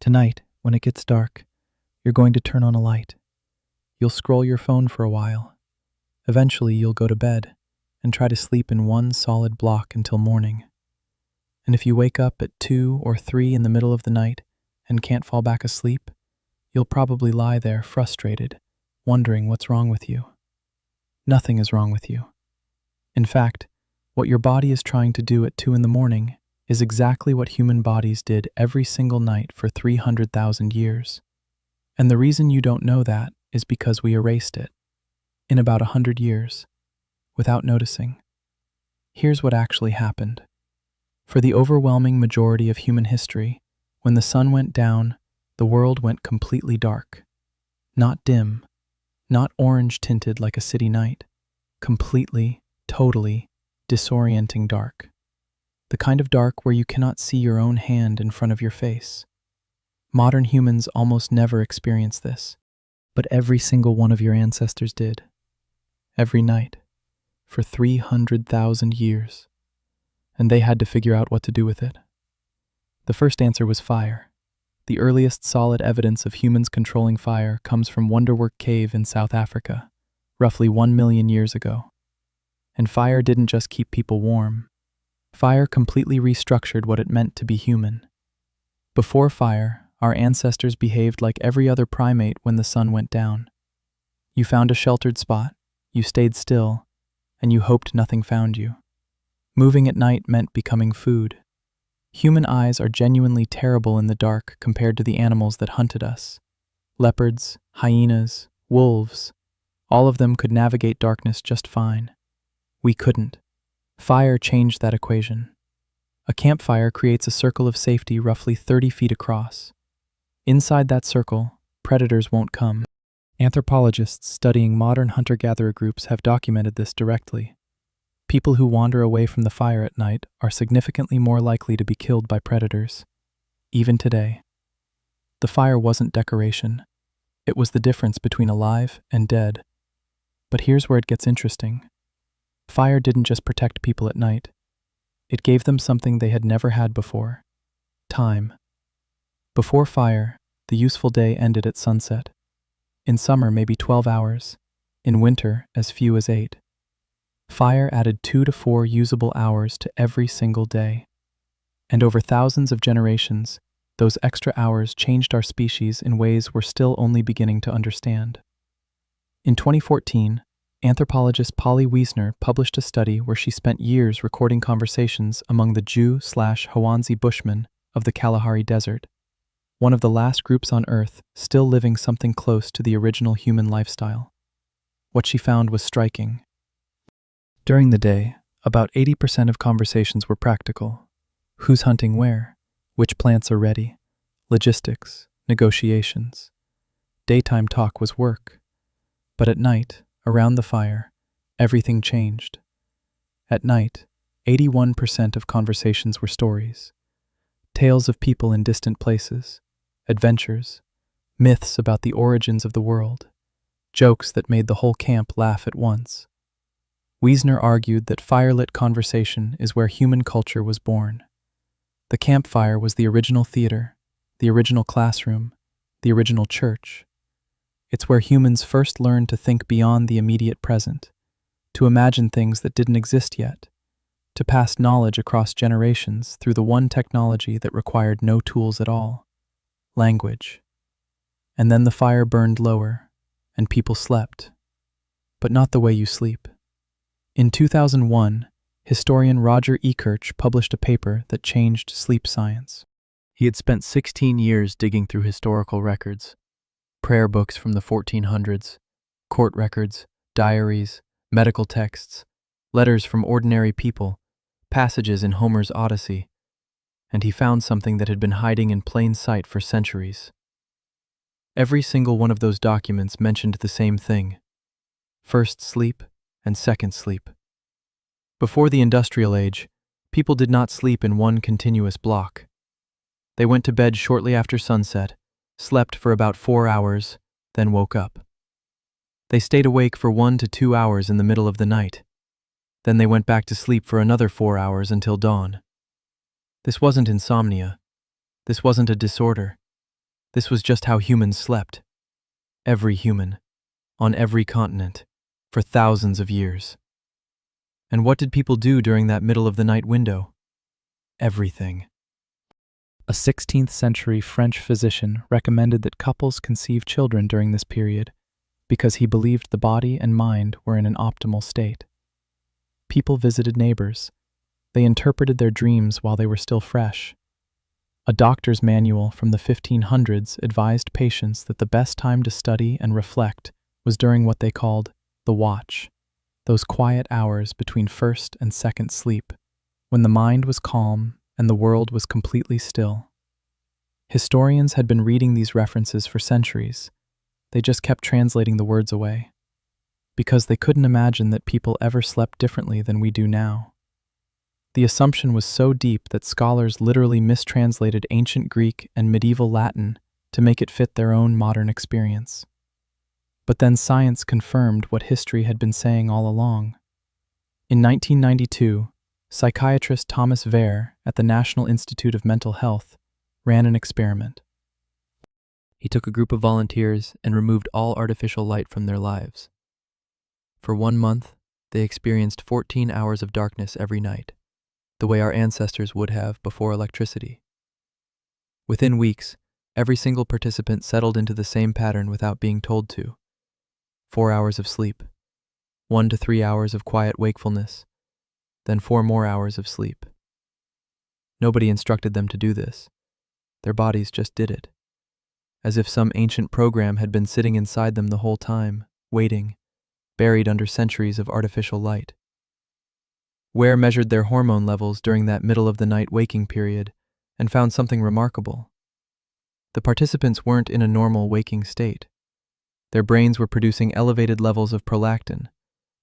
Tonight, when it gets dark, you're going to turn on a light. You'll scroll your phone for a while. Eventually, you'll go to bed and try to sleep in one solid block until morning. And if you wake up at 2 or 3 in the middle of the night and can't fall back asleep, you'll probably lie there frustrated, wondering what's wrong with you. Nothing is wrong with you. In fact, what your body is trying to do at 2 in the morning is exactly what human bodies did every single night for 300,000 years. And the reason you don't know that is because we erased it, in about 100 years, without noticing. Here's what actually happened. For the overwhelming majority of human history, when the sun went down, the world went completely dark. Not dim, not orange-tinted like a city night. Completely, totally, disorienting dark. The kind of dark where you cannot see your own hand in front of your face. Modern humans almost never experience this, but every single one of your ancestors did. Every night, for 300,000 years. And they had to figure out what to do with it. The first answer was fire. The earliest solid evidence of humans controlling fire comes from Wonderwork Cave in South Africa, roughly 1 million years ago. And fire didn't just keep people warm. Fire completely restructured what it meant to be human. Before fire, our ancestors behaved like every other primate when the sun went down. You found a sheltered spot, you stayed still, and you hoped nothing found you. Moving at night meant becoming food. Human eyes are genuinely terrible in the dark compared to the animals that hunted us. Leopards, hyenas, wolves, all of them could navigate darkness just fine. We couldn't. Fire changed that equation. A campfire creates a circle of safety roughly 30 feet across. Inside that circle, predators won't come. Anthropologists studying modern hunter-gatherer groups have documented this directly. People who wander away from the fire at night are significantly more likely to be killed by predators, even today. The fire wasn't decoration. It was the difference between alive and dead. But here's where it gets interesting. Fire didn't just protect people at night. It gave them something they had never had before: time. Before fire, the useful day ended at sunset. In summer, maybe 12 hours. In winter, as few as 8. Fire added 2 to 4 usable hours to every single day. And over thousands of generations, those extra hours changed our species in ways we're still only beginning to understand. In 2014, anthropologist Polly Wiesner published a study where she spent years recording conversations among the Jew/Hawanzi Bushmen of the Kalahari Desert, one of the last groups on Earth still living something close to the original human lifestyle. What she found was striking. During the day, about 80% of conversations were practical. Who's hunting where? Which plants are ready? Logistics, negotiations. Daytime talk was work. But at night, around the fire, everything changed. At night, 81% of conversations were stories. Tales of people in distant places, adventures, myths about the origins of the world, jokes that made the whole camp laugh at once. Wiesner argued that firelit conversation is where human culture was born. The campfire was the original theater, the original classroom, the original church. It's where humans first learned to think beyond the immediate present, to imagine things that didn't exist yet, to pass knowledge across generations through the one technology that required no tools at all: language. And then the fire burned lower, and people slept. But not the way you sleep. In 2001, historian Roger Ekirch published a paper that changed sleep science. He had spent 16 years digging through historical records. Prayer books from the 1400s, court records, diaries, medical texts, letters from ordinary people, passages in Homer's Odyssey, and he found something that had been hiding in plain sight for centuries. Every single one of those documents mentioned the same thing: first sleep and second sleep. Before the industrial age, people did not sleep in one continuous block. They went to bed shortly after sunset, slept for about 4 hours, then woke up. They stayed awake for 1 to 2 hours in the middle of the night. Then they went back to sleep for another 4 hours until dawn. This wasn't insomnia. This wasn't a disorder. This was just how humans slept. Every human, on every continent, for thousands of years. And what did people do during that middle-of-the-night window? Everything. A 16th century French physician recommended that couples conceive children during this period because he believed the body and mind were in an optimal state. People visited neighbors. They interpreted their dreams while they were still fresh. A doctor's manual from the 1500s advised patients that the best time to study and reflect was during what they called the watch, those quiet hours between first and second sleep, when the mind was calm and the world was completely still. Historians had been reading these references for centuries. They just kept translating the words away, because they couldn't imagine that people ever slept differently than we do now. The assumption was so deep that scholars literally mistranslated ancient Greek and medieval Latin to make it fit their own modern experience. But then science confirmed what history had been saying all along. In 1992, psychiatrist Thomas Wehr at the National Institute of Mental Health ran an experiment. He took a group of volunteers and removed all artificial light from their lives. For 1 month, they experienced 14 hours of darkness every night, the way our ancestors would have before electricity. Within weeks, every single participant settled into the same pattern without being told to. 4 hours of sleep, 1 to 3 hours of quiet wakefulness, then 4 more hours of sleep. Nobody instructed them to do this. Their bodies just did it, as if some ancient program had been sitting inside them the whole time, waiting, buried under centuries of artificial light. Wehr measured their hormone levels during that middle-of-the-night waking period and found something remarkable. The participants weren't in a normal waking state. Their brains were producing elevated levels of prolactin,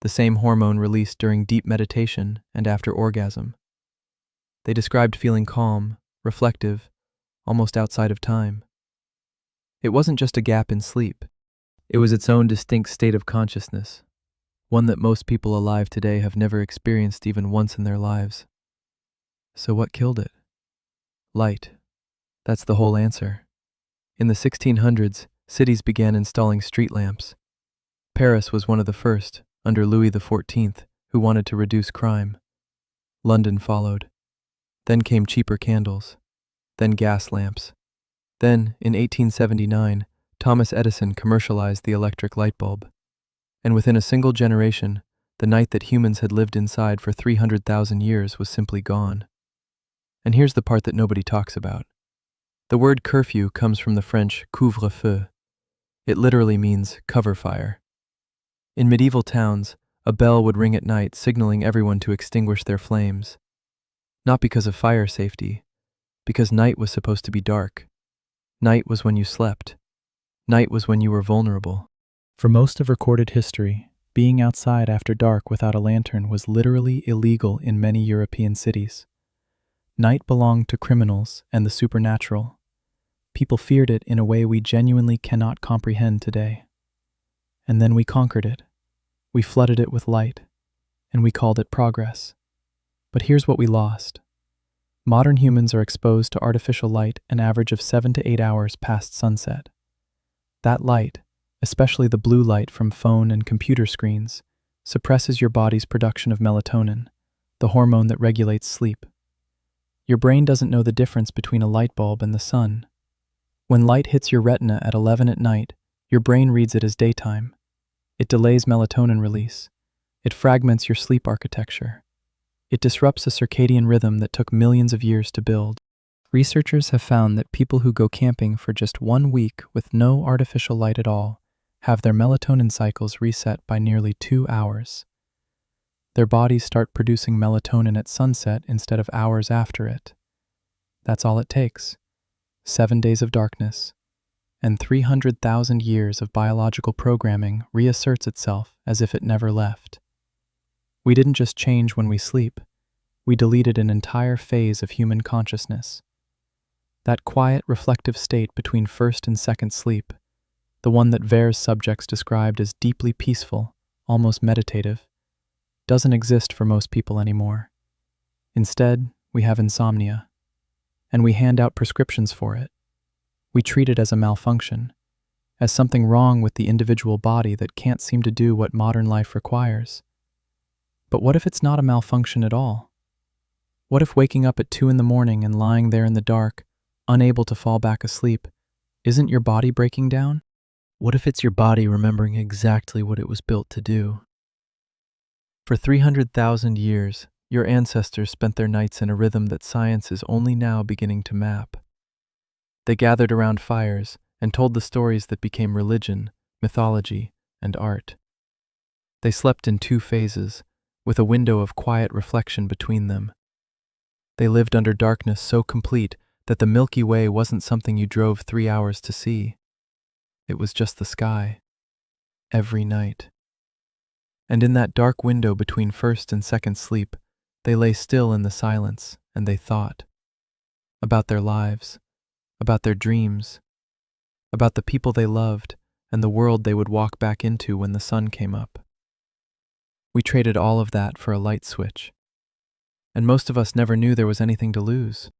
the same hormone released during deep meditation and after orgasm. They described feeling calm, reflective, almost outside of time. It wasn't just a gap in sleep. It was its own distinct state of consciousness, one that most people alive today have never experienced even once in their lives. So what killed it? Light. That's the whole answer. In the 1600s, cities began installing street lamps. Paris was one of the first, under Louis XIV, who wanted to reduce crime. London followed. Then came cheaper candles. Then gas lamps. Then, in 1879, Thomas Edison commercialized the electric light bulb. And within a single generation, the night that humans had lived inside for 300,000 years was simply gone. And here's the part that nobody talks about. The word curfew comes from the French couvre-feu. It literally means cover fire. In medieval towns, a bell would ring at night signaling everyone to extinguish their flames. Not because of fire safety, because night was supposed to be dark. Night was when you slept. Night was when you were vulnerable. For most of recorded history, being outside after dark without a lantern was literally illegal in many European cities. Night belonged to criminals and the supernatural. People feared it in a way we genuinely cannot comprehend today. And then we conquered it. We flooded it with light, and we called it progress. But here's what we lost. Modern humans are exposed to artificial light an average of 7 to 8 hours past sunset. That light, especially the blue light from phone and computer screens, suppresses your body's production of melatonin, the hormone that regulates sleep. Your brain doesn't know the difference between a light bulb and the sun. When light hits your retina at 11 at night, your brain reads it as daytime. It delays melatonin release. It fragments your sleep architecture. It disrupts a circadian rhythm that took millions of years to build. Researchers have found that people who go camping for just 1 week with no artificial light at all have their melatonin cycles reset by nearly 2 hours. Their bodies start producing melatonin at sunset instead of hours after it. That's all it takes. 7 days of darkness, and 300,000 years of biological programming reasserts itself as if it never left. We didn't just change when we sleep, we deleted an entire phase of human consciousness. That quiet, reflective state between first and second sleep, the one that Wehr's subjects described as deeply peaceful, almost meditative, doesn't exist for most people anymore. Instead, we have insomnia, and we hand out prescriptions for it. We treat it as a malfunction, as something wrong with the individual body that can't seem to do what modern life requires. But what if it's not a malfunction at all? What if waking up at 2 in the morning and lying there in the dark, unable to fall back asleep, isn't your body breaking down? What if it's your body remembering exactly what it was built to do? For 300,000 years, your ancestors spent their nights in a rhythm that science is only now beginning to map. They gathered around fires and told the stories that became religion, mythology, and art. They slept in 2 phases, with a window of quiet reflection between them. They lived under darkness so complete that the Milky Way wasn't something you drove 3 hours to see. It was just the sky, every night. And in that dark window between first and second sleep, they lay still in the silence and they thought about their lives, about their dreams, about the people they loved and the world they would walk back into when the sun came up. We traded all of that for a light switch. And most of us never knew there was anything to lose.